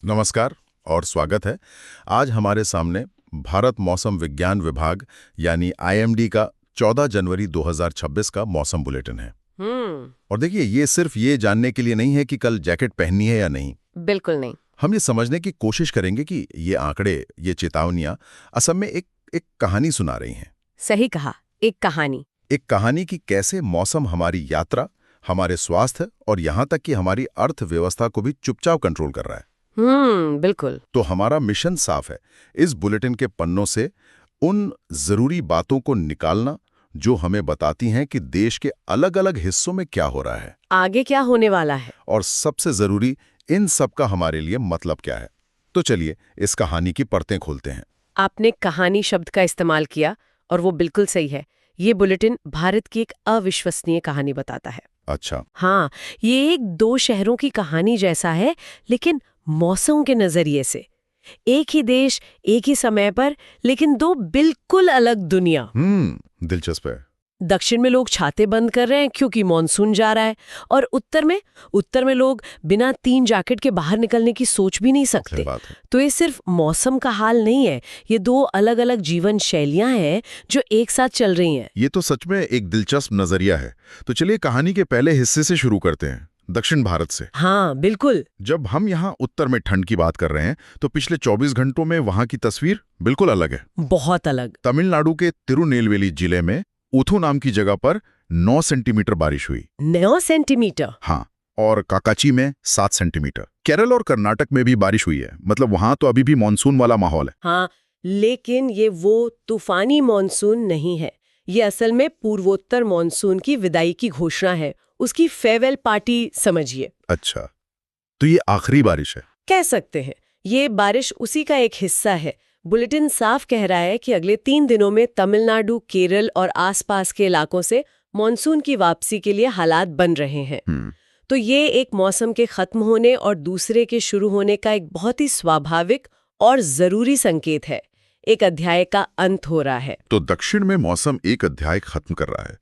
नमस्कार और स्वागत है। आज हमारे सामने भारत मौसम विज्ञान विभाग यानी आईएमडी का 14 जनवरी 2026 का मौसम बुलेटिन है। और देखिए, ये सिर्फ ये जानने के लिए नहीं है कि कल जैकेट पहननी है या नहीं। बिल्कुल नहीं। हम ये समझने की कोशिश करेंगे कि ये आंकड़े, ये चेतावनियां असल में एक कहानी सुना रही हैं। सही कहा, एक कहानी। एक कहानी की कैसे मौसम हमारी यात्रा, हमारे स्वास्थ्य और यहाँ तक कि हमारी अर्थव्यवस्था को भी चुपचाप कंट्रोल कर रहा है। बिल्कुल। तो हमारा मिशन साफ है, इस बुलेटिन के पन्नों से उन जरूरी बातों को निकालना जो हमें बताती हैं कि देश के अलग अलग हिस्सों में क्या हो रहा है, आगे क्या होने वाला है, और सबसे जरूरी, इन सब का हमारे लिए मतलब क्या है। तो चलिए इस कहानी की परतें खोलते हैं। आपने कहानी शब्द का इस्तेमाल किया और वो बिल्कुल सही है। ये बुलेटिन भारत की एक अविश्वसनीय कहानी बताता है। अच्छा। हाँ, ये एक दो शहरों की कहानी जैसा है, लेकिन मौसम के नजरिए से। एक ही देश, एक ही समय पर, लेकिन दो बिल्कुल अलग दुनिया। दिलचस्प है। दक्षिण में लोग छाते बंद कर रहे हैं क्योंकि मॉनसून जा रहा है, और उत्तर में लोग बिना 3 जैकेट के बाहर निकलने की सोच भी नहीं सकते। तो ये सिर्फ मौसम का हाल नहीं है, ये दो अलग अलग जीवन शैलियां हैं जो एक साथ चल रही हैं। ये तो सच में एक दिलचस्प नजरिया है। तो चलिए कहानी के पहले हिस्से से शुरू करते हैं, दक्षिण भारत से। हाँ बिल्कुल। जब हम यहाँ उत्तर में ठंड की बात कर रहे हैं तो पिछले 24 घंटों में वहाँ की तस्वीर बिल्कुल अलग है। बहुत अलग। तमिलनाडु के तिरुनेलवेली जिले में उथु नाम की जगह पर 9 सेंटीमीटर बारिश हुई। 9 सेंटीमीटर? हाँ, और काकाची में 7 सेंटीमीटर। केरल और कर्नाटक में भी बारिश हुई है, मतलब वहां तो अभी भी मानसून वाला माहौल है। हाँ, लेकिन ये वो तूफानी मानसून नहीं है। ये असल में पूर्वोत्तर मानसून की विदाई की घोषणा है, उसकी फेयरवेल पार्टी समझिए। अच्छा, तो ये आखिरी बारिश है? कह सकते हैं, ये बारिश उसी का एक हिस्सा है। बुलेटिन साफ कह रहा है कि अगले 3 दिनों में तमिलनाडु, केरल और आसपास के इलाकों से मानसून की वापसी के लिए हालात बन रहे हैं। तो ये एक मौसम के खत्म होने और दूसरे के शुरू होने का एक बहुत ही स्वाभाविक और जरूरी संकेत है। एक अध्याय का अंत हो रहा है। तो दक्षिण में मौसम एक अध्याय खत्म कर रहा है,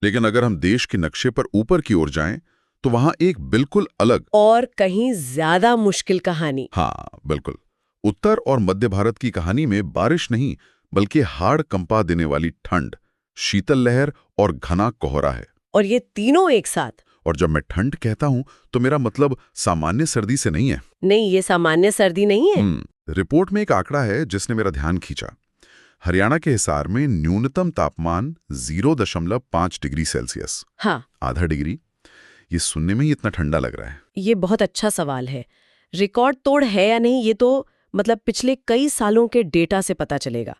लेकिन अगर हम देश के नक्शे पर ऊपर की ओर जाएं तो वहां एक बिल्कुल अलग और कहीं ज्यादा मुश्किल कहानी। हाँ बिल्कुल। उत्तर और मध्य भारत की कहानी में बारिश नहीं, बल्कि हाड़ कंपा देने वाली ठंड, शीतल लहर और घना कोहरा है। और ये तीनों एक साथ। और जब मैं ठंड कहता हूं तो मेरा मतलब सामान्य सर्दी से नहीं है। नहीं, ये सामान्य सर्दी नहीं है। रिपोर्ट में एक आंकड़ा है जिसने मेरा ध्यान खींचा। हरियाणा के हिसार में न्यूनतम तापमान 0.5 डिग्री सेल्सियस। हाँ, आधा डिग्री। ये सुनने में ही इतना ठंडा लग रहा है। ये बहुत अच्छा सवाल है। रिकॉर्ड तोड़ है या नहीं, ये तो पिछले कई सालों के डेटा से पता चलेगा।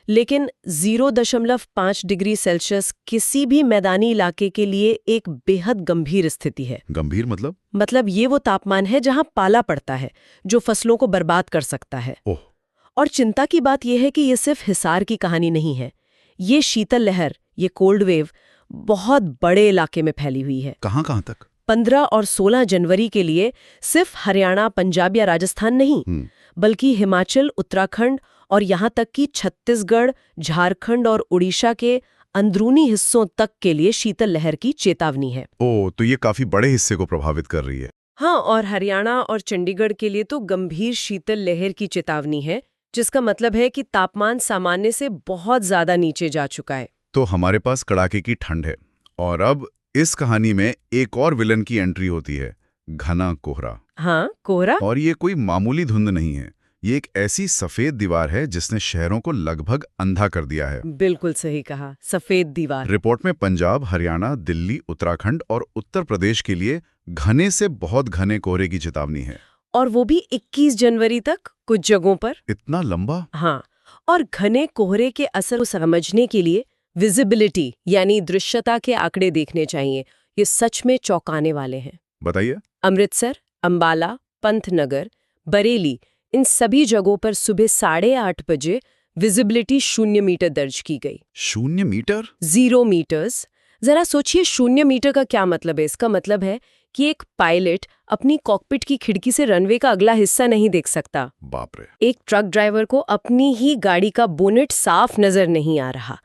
लेकिन 0.5 डिग्री सेल्सियस किसी भी मैदानी इलाके के लिए एक बेहद गंभीर स्थिति है। गंभीर मतलब ये वो तापमान है जहां पाला पड़ता है, जो फसलों को बर्बाद कर सकता है। और चिंता की बात यह है कि ये सिर्फ हिसार की कहानी नहीं है। ये शीतल लहर, ये कोल्ड वेव बहुत बड़े इलाके में फैली हुई है। कहां तक? 15 और 16 जनवरी के लिए सिर्फ हरियाणा, पंजाब या राजस्थान नहीं, बल्कि हिमाचल, उत्तराखंड और यहाँ तक कि छत्तीसगढ़, झारखंड और उड़ीसा के अंदरूनी हिस्सों तक के लिए शीतल लहर की चेतावनी है। तो ये काफी बड़े हिस्से को प्रभावित कर रही है। हाँ, और हरियाणा और चंडीगढ़ के लिए तो गंभीर शीतल लहर की चेतावनी है, जिसका मतलब है कि तापमान सामान्य से बहुत ज्यादा नीचे जा चुका है। तो हमारे पास कड़ाके की ठंड है, और अब इस कहानी में एक और विलन की एंट्री होती है, घना कोहरा। हाँ, कोहरा। और ये कोई मामूली धुंध नहीं है, ये एक ऐसी सफेद दीवार है जिसने शहरों को लगभग अंधा कर दिया है। बिल्कुल सही कहा, सफेद दीवार। रिपोर्ट में पंजाब, हरियाणा, दिल्ली, उत्तराखंड और उत्तर प्रदेश के लिए घने से बहुत घने कोहरे की चेतावनी है। और वो भी 21 जनवरी तक कुछ जगहों पर। इतना लंबा? हाँ, और घने कोहरे के असर को समझने के लिए विजिबिलिटी यानी दृश्यता के आंकड़े देखने चाहिए। ये सच में चौंकाने वाले हैं। बताइए। अमृतसर, अंबाला, पंतनगर, बरेली, इन सभी जगहों पर सुबह 8:30 बजे विजिबिलिटी 0 मीटर दर्ज की गई। 0 मीटर? 0 मीटर्स। जरा सोचिए, 0 मीटर का क्या मतलब है? इसका मतलब है कि एक पायलट अपनी कॉकपिट की खिड़की से रनवे का अगला हिस्सा नहीं देख सकता। बाप रे। एक ट्रक ड्राइवर को अपनी ही गाड़ी का बोनेट साफ नजर नहीं आ रहा।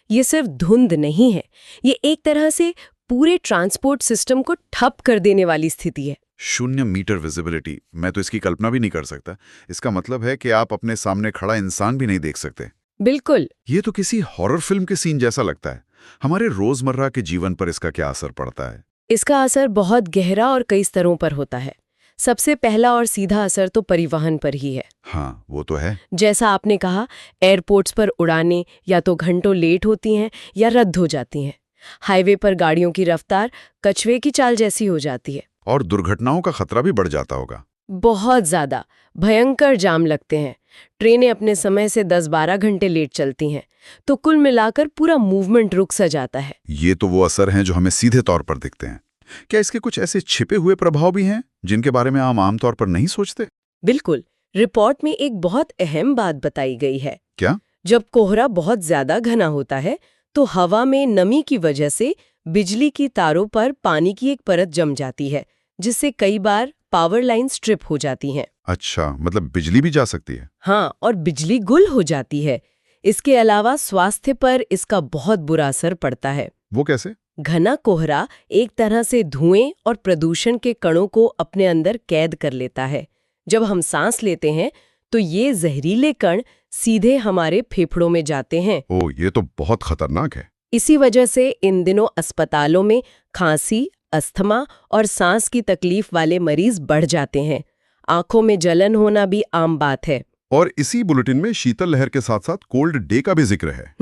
ये सिर्फ धुंध नहीं है, ये एक तरह से पूरे ट्रांसपोर्ट सिस्टम को ठप कर देने वाली स्थिति है। 0 मीटर विजिबिलिटी, मैं तो इसकी कल्पना भी नहीं कर सकता। इसका मतलब है कि आप अपने सामने खड़ा इंसान भी नहीं देख सकते। बिल्कुल। ये तो किसी हॉरर फिल्म के सीन जैसा लगता है। हमारे रोजमर्रा के जीवन पर इसका क्या असर पड़ता है? इसका असर बहुत गहरा और कई स्तरों पर होता है। सबसे पहला और सीधा असर तो परिवहन पर ही है। हाँ, वो तो है। जैसा आपने कहा, एयरपोर्ट्स पर उड़ानें या तो घंटों लेट होती हैं या रद्द हो जाती हैं। हाईवे पर गाड़ियों की रफ्तार कछुए की चाल जैसी हो जाती है। और दुर्घटनाओं का खतरा भी बढ़ जाता होगा। बहुत ज्यादा भयंकर जाम लगते हैं। ट्रेनें अपने समय से 10-12 घंटे लेट चलती हैं, तो कुल मिलाकर पूरा मूवमेंट रुक सा जाता है। ये तो वो असर हैं जो हमें सीधे तौर पर दिखते हैं। क्या इसके कुछ ऐसे छिपे हुए प्रभाव भी हैं जिनके बारे में हम आमतौर पर नहीं सोचते? बिल्कुल। रिपोर्ट में एक बहुत अहम बात बताई गई है। क्या? जब कोहरा बहुत ज्यादा घना होता है तो हवा में नमी की वजह से बिजली की तारों पर पानी की एक परत जम जाती है, जिससे कई बार पावर लाइन स्ट्रिप हो जाती हैं। अच्छा, मतलब बिजली भी जा सकती है? हाँ, और बिजली गुल हो जाती है। इसके अलावा स्वास्थ्य पर इसका बहुत बुरा असर पड़ता है। वो कैसे? घना कोहरा एक तरह से धुएं और प्रदूषण के कणों को अपने अंदर कैद कर लेता है। जब हम सांस लेते हैं तो ये जहरीले कण सीधे हमारे फेफड़ों में जाते हैं। ओह, ये तो बहुत खतरनाक है। इसी वजह से इन दिनों अस्पतालों में खांसी, अस्थमा और सांस की तकलीफ वाले मरीज बढ़ जाते हैं। आंखों में जलन होना भी आम बात है। और इसी बुलेटिन में शीतल लहर के साथ साथ कोल्ड डे का भी जिक्र है।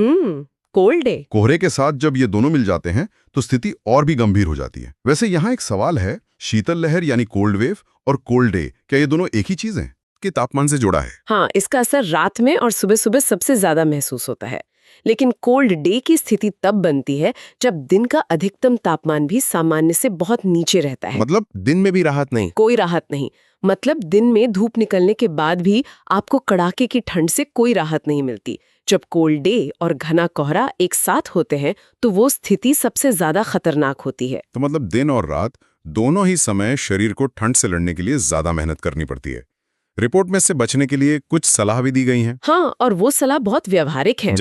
Cold day. कोहरे के साथ जब ये दोनों मिल जाते हैं तो स्थिति और भी गंभीर हो जाती है। वैसे यहाँ एक सवाल है, शीतल लहर यानी कोल्ड वेव और कोल्ड डे, क्या ये दोनों एक ही चीज हैं कि तापमान से जुड़ा है? हाँ, इसका असर रात में और सुबह सुबह सबसे ज्यादा महसूस होता है। लेकिन कोल्ड डे की स्थिति तब बनती है जब दिन का अधिकतम तापमान भी सामान्य से बहुत नीचे रहता है। मतलब दिन में भी राहत नहीं? कोई राहत नहीं। मतलब दिन में धूप निकलने के बाद भी आपको कड़ाके की ठंड से कोई राहत नहीं मिलती। जब कोल्ड डे और घना कोहरा एक साथ होते हैं तो वो स्थिति सबसे ज्यादा खतरनाक होती है। तो मतलब दिन और रात दोनों ही समय शरीर को ठंड से लड़ने के लिए ज्यादा मेहनत करनी पड़ती है। रिपोर्ट में इससे बचने के लिए कुछ सलाह भी दी गई हैं। हाँ, और वो सलाह बहुत व्यवहारिक है।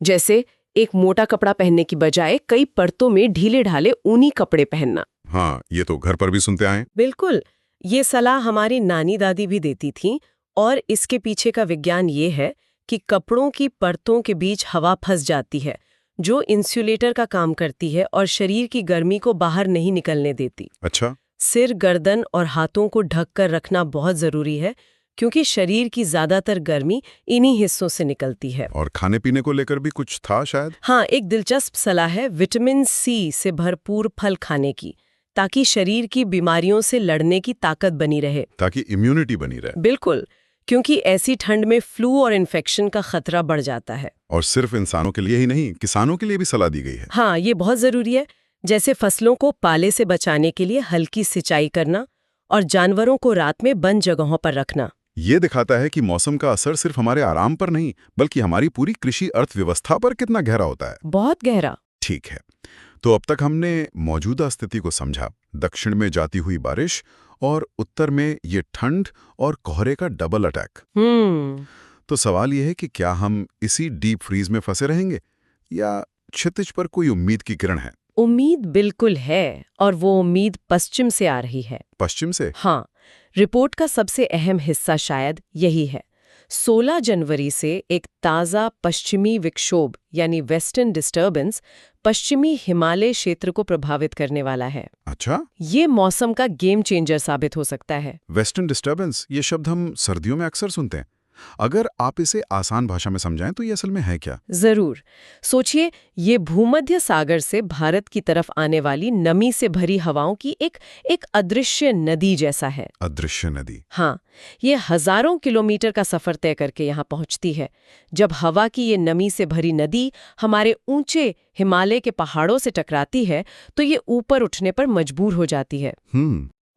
जैसे एक मोटा कपड़ा पहनने की बजाय कई परतों में ढीले ढाले ऊनी कपड़े पहनना। हाँ, ये तो घर पर भी सुनते आए। बिल्कुल, ये सलाह हमारी नानी दादी भी देती थी। और इसके पीछे का विज्ञान ये है कि कपड़ों की परतों के बीच हवा फंस जाती है, जो इंसुलेटर का काम करती है और शरीर की गर्मी को बाहर नहीं निकलने देती। अच्छा। सिर, गर्दन और हाथों को ढक कर रखना बहुत जरूरी है, क्योंकि शरीर की ज्यादातर गर्मी इन्हीं हिस्सों से निकलती है। और खाने पीने को लेकर भी कुछ था शायद? हाँ, एक दिलचस्प सलाह है विटामिन सी से भरपूर फल खाने की, ताकि शरीर की बीमारियों से लड़ने की ताकत बनी रहे, ताकि इम्यूनिटी बनी रहे। बिल्कुल, क्योंकि ऐसी ठंड में फ्लू और इन्फेक्शन का खतरा बढ़ जाता है। और सिर्फ इंसानों के लिए ही नहीं, किसानों के लिए भी सलाह दी गई है। हाँ, ये बहुत जरूरी है। जैसे फसलों को पाले से बचाने के लिए हल्की सिंचाई करना और जानवरों को रात में बंद जगहों पर रखना। ये दिखाता है कि मौसम का असर सिर्फ हमारे आराम पर नहीं, बल्कि हमारी पूरी कृषि अर्थव्यवस्था पर कितना गहरा होता है। बहुत गहरा। ठीक है, तो अब तक हमने मौजूदा स्थिति को समझा। दक्षिण में जाती हुई बारिश और उत्तर में ये ठंड और कोहरे का डबल अटैक। तो सवाल ये है कि क्या हम इसी डीप फ्रीज में फंसे रहेंगे या क्षितिज पर कोई उम्मीद की किरण है? उम्मीद बिल्कुल है, और वो उम्मीद पश्चिम से आ रही है। पश्चिम से? हाँ, रिपोर्ट का सबसे अहम हिस्सा शायद यही है। 16 जनवरी से एक ताज़ा पश्चिमी विक्षोभ यानी वेस्टर्न डिस्टर्बेंस पश्चिमी हिमालय क्षेत्र को प्रभावित करने वाला है। अच्छा, ये मौसम का गेम चेंजर साबित हो सकता है। वेस्टर्न डिस्टर्बेंस, ये शब्द हम सर्दियों में अक्सर सुनते हैं। अगर आप इसे आसान भाषा में समझाएं तो ये असल में है क्या? जरूर। सोचिए, ये भूमध्य सागर से भारत की तरफ आने वाली नमी से भरी हवाओं की एक अदृश्य नदी जैसा है। अदृश्य नदी? हाँ, ये हजारों किलोमीटर का सफर तय करके यहाँ पहुँचती है। जब हवा की ये नमी से भरी नदी हमारे ऊंचे हिमालय के पहाड़ों से टकराती है तो ये ऊपर उठने पर मजबूर हो जाती है।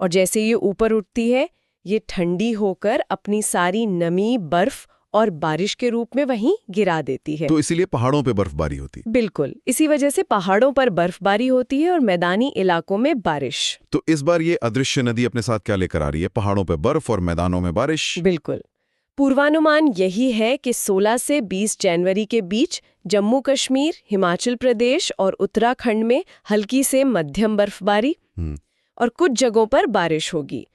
और जैसे ये ऊपर उठती है, ये ठंडी होकर अपनी सारी नमी, बर्फ और बारिश के रूप में वहीं गिरा देती है। तो इसीलिए पहाड़ों पे बर्फबारी होती? बिल्कुल, इसी वजह से पहाड़ों पर बर्फबारी होती है और मैदानी इलाकों में बारिश। तो इस बार ये अदृश्य नदी अपने साथ क्या लेकर आ रही है? पहाड़ों पे बर्फ और मैदानों में बारिश? बिल्कुल। पूर्वानुमान यही है कि 16 से 20 जनवरी के बीच जम्मू कश्मीर, हिमाचल प्रदेश और उत्तराखंड में हल्की से मध्यम बर्फबारी। और कुछ जगहों पर बारिश होगी।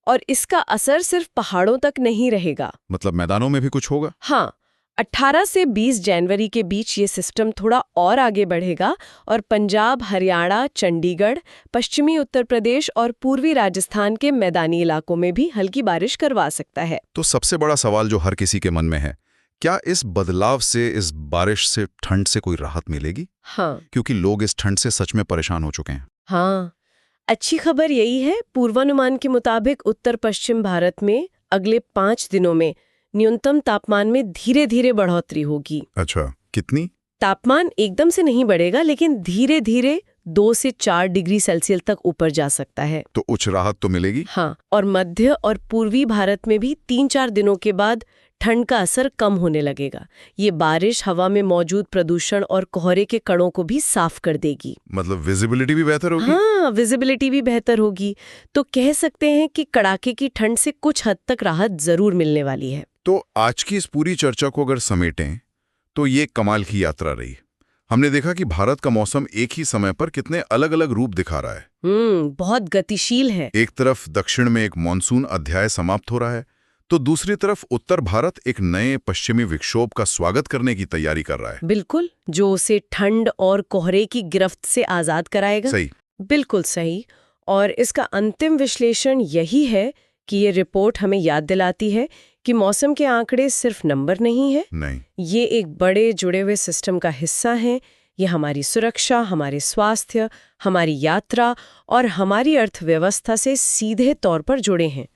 और इसका असर सिर्फ पहाड़ों तक नहीं रहेगा। मतलब मैदानों में भी कुछ होगा? हाँ, 18 से 20 जनवरी के बीच ये सिस्टम थोड़ा और आगे बढ़ेगा और पंजाब, हरियाणा, चंडीगढ़, पश्चिमी उत्तर प्रदेश और पूर्वी राजस्थान के मैदानी इलाकों में भी हल्की बारिश करवा सकता है। तो सबसे बड़ा सवाल जो हर किसी के मन में है, क्या इस बदलाव से, इस बारिश से ठंड से कोई राहत मिलेगी? हाँ, क्योंकि लोग इस ठंड से सच में परेशान हो चुके हैं। हाँ, अच्छी खबर यही है, पूर्वानुमान के मुताबिक उत्तर पश्चिम भारत में अगले 5 दिनों में न्यूनतम तापमान में धीरे धीरे बढ़ोतरी होगी। अच्छा, कितनी? तापमान एकदम से नहीं बढ़ेगा, लेकिन धीरे धीरे 2 से 4 डिग्री सेल्सियस तक ऊपर जा सकता है। तो उच्च राहत तो मिलेगी? हाँ, और मध्य और पूर्वी भारत में भी 3-4 दिनों के बाद ठंड का असर कम होने लगेगा। ये बारिश हवा में मौजूद प्रदूषण और कोहरे के कणों को भी साफ कर देगी। मतलब विजिबिलिटी भी बेहतर होगी? हाँ, विजिबिलिटी भी बेहतर होगी। तो कह सकते हैं कि कड़ाके की ठंड से कुछ हद तक राहत जरूर मिलने वाली है। तो आज की इस पूरी चर्चा को अगर समेटें तो ये कमाल की यात्रा रही। हमने देखा कि भारत का मौसम एक ही समय पर कितने अलग अलग रूप दिखा रहा है। बहुत गतिशील है। एक तरफ दक्षिण में एक मानसून अध्याय समाप्त हो रहा है, तो दूसरी तरफ उत्तर भारत एक नए पश्चिमी विक्षोभ का स्वागत करने की तैयारी कर रहा है। बिल्कुल, जो उसे ठंड और कोहरे की गिरफ्त से आजाद कराएगा। सही। बिल्कुल सही। और इसका अंतिम विश्लेषण यही है कि ये रिपोर्ट हमें याद दिलाती है कि मौसम के आंकड़े सिर्फ नंबर नहीं है। नहीं, ये एक बड़े जुड़े हुए सिस्टम का हिस्सा है। ये हमारी सुरक्षा, हमारे स्वास्थ्य, हमारी यात्रा और हमारी अर्थव्यवस्था से सीधे तौर पर जुड़े हैं।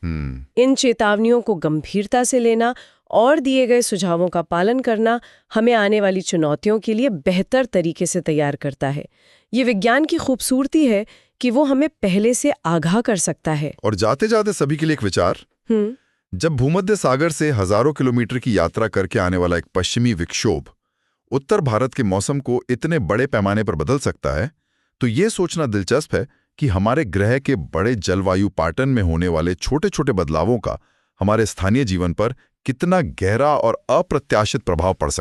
इन चेतावनियों को गंभीरता से लेना और दिए गए सुझावों का पालन करना हमें आने वाली चुनौतियों के लिए बेहतर तरीके से तैयार करता है। ये विज्ञान की खूबसूरती है कि वो हमें पहले से आगाह कर सकता है। और जाते जाते सभी के लिए एक विचार, जब भूमध्य सागर से हजारों किलोमीटर की यात्रा करके आने वाला एक पश्चिमी विक्षोभ उत्तर भारत के मौसम को इतने बड़े पैमाने पर बदल सकता है, तो ये सोचना दिलचस्प है कि हमारे ग्रह के बड़े जलवायु पैटर्न में होने वाले छोटे छोटे बदलावों का हमारे स्थानीय जीवन पर कितना गहरा और अप्रत्याशित प्रभाव पड़ सकता है।